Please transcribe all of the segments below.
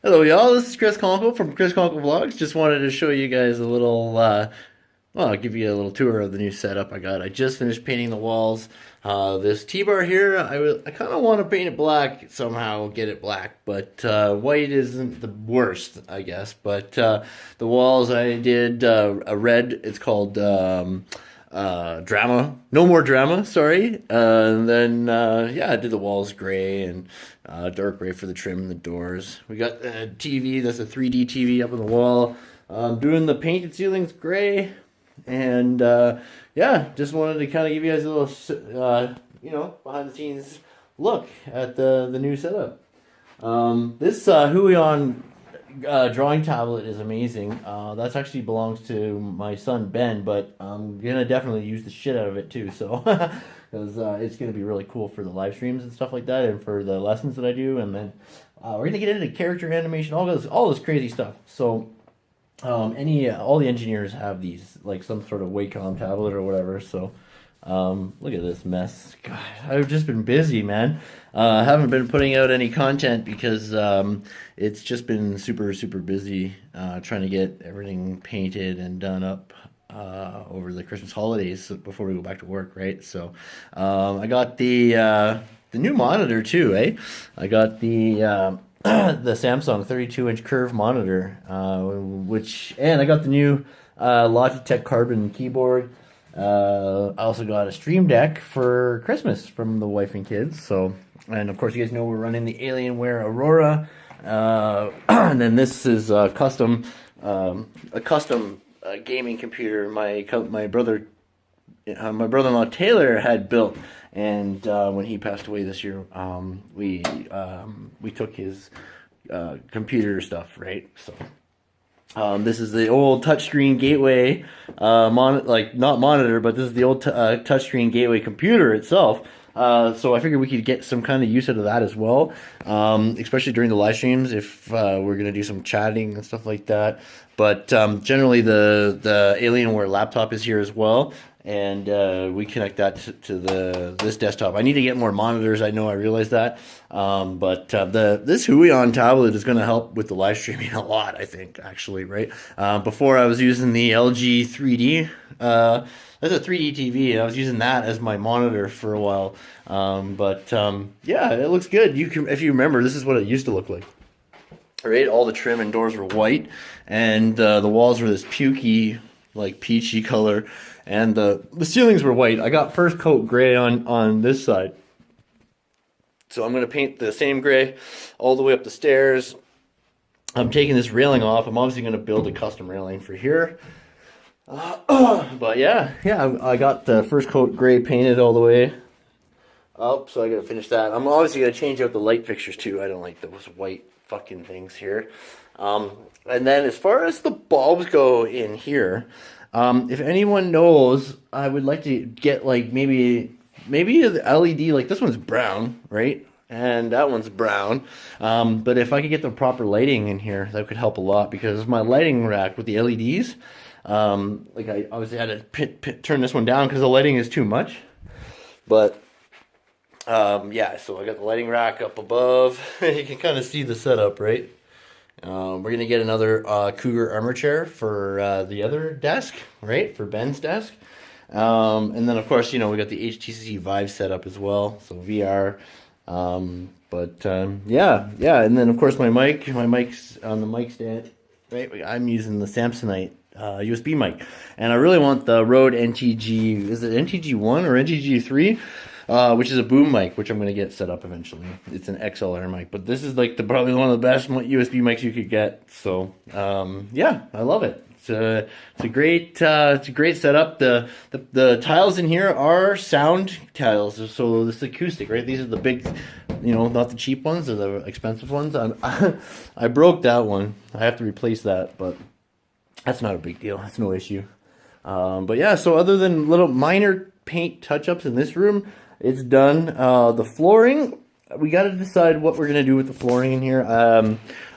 Hello, y'all. This is Chris Konkle from Chris Konkle Vlogs. Just wanted to show you guys a little, well, I'll give you a little tour of the new setup I got. I just finished painting the walls. This T-bar here, I kind of want to paint it black somehow, get it black, but white isn't the worst, I guess. But the walls I did a red. It's called drama, no more drama, sorry. And then yeah, I did the walls gray and dark gray for the trim and the doors. We got the TV, that's a 3D TV up on the wall. Doing the painted ceilings gray. And yeah, just wanted to kind of give you guys a little behind the scenes look at the new setup. This Huion drawing tablet is amazing. That's actually belongs to my son Ben, but I'm gonna definitely use the shit out of it too. So because it's gonna be really cool for the live streams and stuff like that, and for the lessons that I do. And then we're gonna get into character animation, all this crazy stuff. So all the engineers have these, like some sort of Wacom tablet or whatever. So look at this mess. God, I've just been busy, man. I haven't been putting out any content because it's just been super busy trying to get everything painted and done up over the Christmas holidays before we go back to work, right? So I got the new monitor too, eh? I got the the Samsung 32-inch curve monitor, and I got the new Logitech Carbon keyboard. I also got a Stream Deck for Christmas from the wife and kids. So, and of course, you guys know we're running the Alienware Aurora. And then this is a custom gaming computer. My brother-in-law Taylor had built, and when he passed away this year, we took his computer stuff, right? So. This is the old touchscreen gateway, not monitor, but this is the old touchscreen gateway computer itself. So I figured we could get some kind of use out of that as well, especially during the live streams if we're gonna do some chatting and stuff like that. But generally, the Alienware laptop is here as well, and we connect that to this desktop. I need to get more monitors. I realize that, but this Huion tablet is going to help with the live streaming a lot. I think actually, right? Before I was using the LG 3D. That's a 3D TV, and I was using that as my monitor for a while. Yeah, it looks good. If you remember, this is what it used to look like. Right, all the trim and doors were white, and the walls were this pukey, like peachy color, and the ceilings were white. I got first coat gray on this side, so I'm going to paint the same gray all the way up the stairs. I'm taking this railing off. I'm obviously going to build a custom railing for here. But yeah, I got the first coat gray painted all the way up, so I got to finish that. I'm obviously going to change out the light fixtures too. I don't like those white fucking things here. And then as far as the bulbs go in here, if anyone knows, I would like to get like maybe the LED, like this one's brown, right? And that one's brown. But if I could get the proper lighting in here, that could help a lot, because my lighting rack with the LEDs, like I obviously had to turn this one down because the lighting is too much. But yeah, so I got the lighting rack up above. You can kind of see the setup, right? We're going to get another Cougar armor chair for the other desk, right? For Ben's desk. And then, of course, we got the HTC Vive setup as well. So VR. Yeah. And then, of course, my mic's on the mic stand, right? I'm using the Samsonite USB mic. And I really want the Rode NTG, is it NTG1 or NTG3? Which is a boom mic, which I'm going to get set up eventually. It's an XLR mic, but this is like probably one of the best USB mics you could get. So yeah, I love it. It's a great setup. The tiles in here are sound tiles, so this is acoustic, right? These are the big, not the cheap ones, they're the expensive ones. I broke that one. I have to replace that, but that's not a big deal. That's no issue. But yeah, so other than little minor paint touch-ups in this room, it's done. The flooring, we got to decide what we're gonna do with the flooring in here.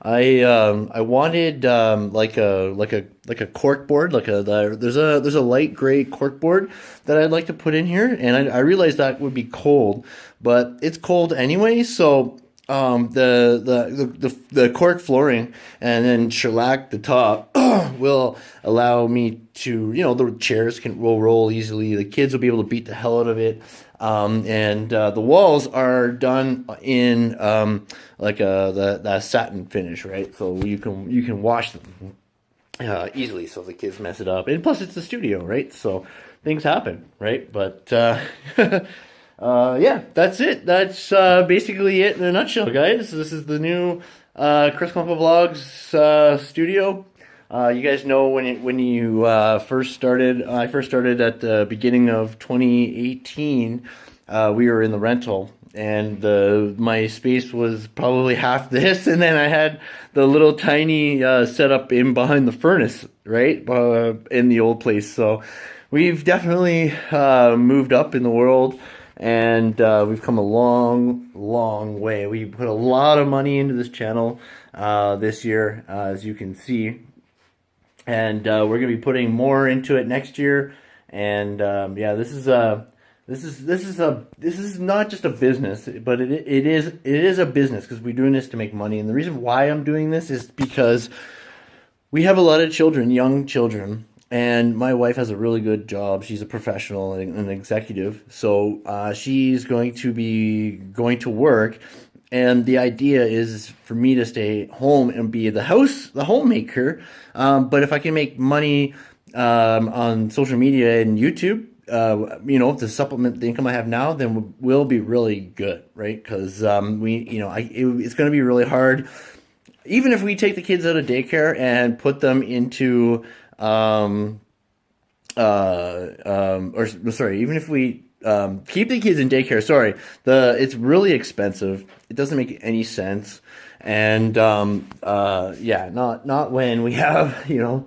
I wanted like a cork board, there's a light gray cork board that I'd like to put in here, and I realized that would be cold, but it's cold anyway, so the cork flooring and then shellac the top will allow me to, the chairs will roll easily. The kids will be able to beat the hell out of it. And the walls are done in like the satin finish, right? So you can wash them easily, so the kids mess it up. And plus, it's a studio, right? So things happen, right? But yeah, that's it. That's basically it in a nutshell, guys. This is the new Chris Konkle Vlogs studio. You guys know when you first started, I first started at the beginning of 2018. We were in the rental, and my space was probably half this, and then I had the little tiny setup in behind the furnace, right, in the old place. So we've definitely moved up in the world, and we've come a long way. We put a lot of money into this channel this year, as you can see. And we're gonna be putting more into it next year. And yeah, this is not just a business, but it is a business, because we're doing this to make money. And the reason why I'm doing this is because we have a lot of children, young children, and my wife has a really good job. She's a professional and an executive, so she's going to be going to work. And the idea is for me to stay home and be the homemaker. But if I can make money on social media and YouTube, to supplement the income I have now, then we'll be really good, right? Because it's going to be really hard. Even if we take the kids out of daycare and put them into, even if we keep the kids in daycare, it's really expensive. It doesn't make any sense. And yeah, not when we have a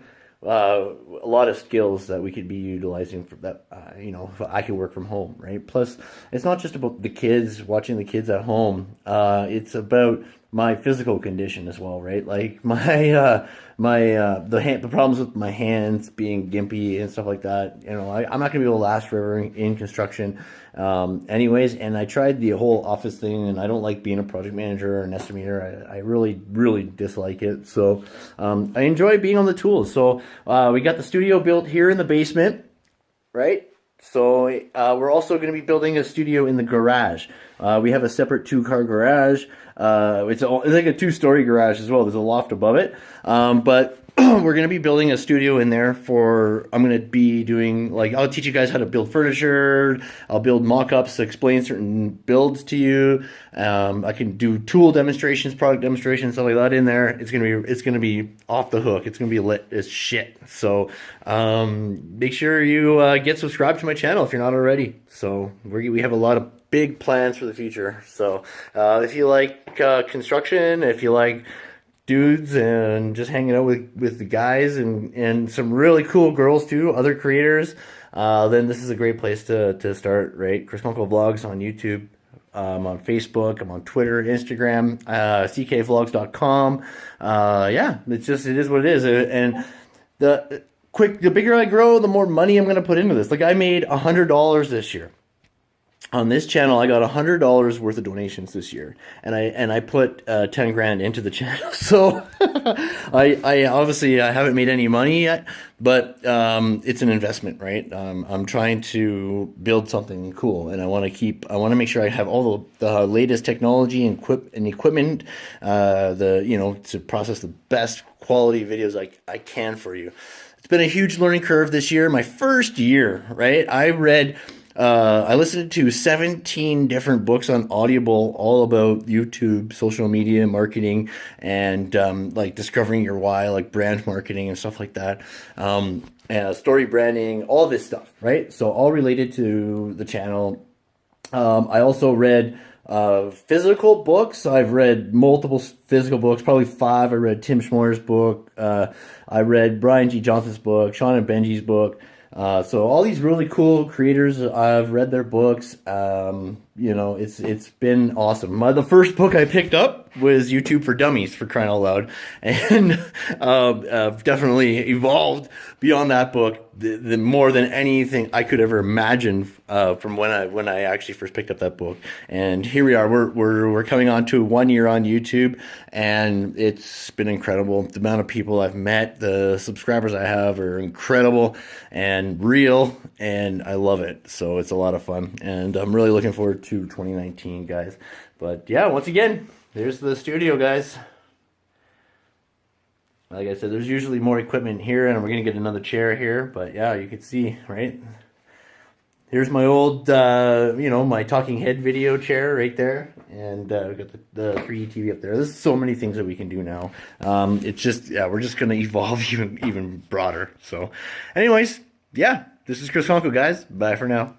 lot of skills that we could be utilizing for that. I could work from home, right? Plus, it's not just about the kids, watching the kids at home. It's about my physical condition as well, right? Like the problems with my hands being gimpy and stuff like that. I'm not gonna be able to last forever in construction, anyways. And I tried the whole office thing, and I don't like being a project manager or an estimator. I really dislike it. So I enjoy being on the tools. So we got the studio built here in the basement, right? So we're also going to be building a studio in the garage. We have a separate 2-car garage. It's like a 2-story garage as well. There's a loft above it. But we're going to be building a studio in there I'm going to be doing, I'll teach you guys how to build furniture. I'll build mock-ups to explain certain builds to you. I can do tool demonstrations, product demonstrations, stuff like that in there. It's going to be off the hook. It's going to be lit as shit. So, make sure you get subscribed to my channel if you're not already. So we have a lot of big plans for the future. So, if you like construction, if you like dudes and just hanging out with the guys and some really cool girls too, other creators, then this is a great place to start, right? Chris Konkle Vlogs on YouTube. I'm on Facebook, I'm on Twitter, Instagram, ckvlogs.com. Yeah, it is what it is. And the bigger I grow, the more money I'm going to put into this. Like, I made $100 this year. On this channel, I got $100 worth of donations this year, and I put 10 grand into the channel. So I obviously haven't made any money yet, but it's an investment, right? I'm trying to build something cool, and I want to make sure I have all the latest technology and equipment, to process the best quality videos I can for you. It's been a huge learning curve this year. My first year, right? I listened to 17 different books on Audible, all about YouTube, social media, marketing, and discovering your why, like brand marketing and stuff like that, story branding, all this stuff, right? So all related to the channel. I also read physical books. I've read multiple physical books, probably 5. I read Tim Schmorer's book. I read Brian G. Johnson's book, Sean and Benji's book. So all these really cool creators, I've read their books. you know, it's been awesome. The first book I picked up was YouTube for Dummies, for crying out loud, and I've definitely evolved beyond that book, the more than anything I could ever imagine from when I actually first picked up that book. And here we are. We're coming on to 1 year on YouTube, and it's been incredible. The amount of people I've met, the subscribers I have are incredible and real, and I love it. So it's a lot of fun, and I'm really looking forward to 2019, guys. But yeah, once again, there's the studio, guys. Like I said, there's usually more equipment here, and we're going to get another chair here. But yeah, you can see, right? Here's my old, you know, my talking head video chair right there. And we've got the 3D TV up there. There's so many things that we can do now. It's just, yeah, we're just going to evolve even broader. So anyways, yeah, this is Chris Konkle, guys. Bye for now.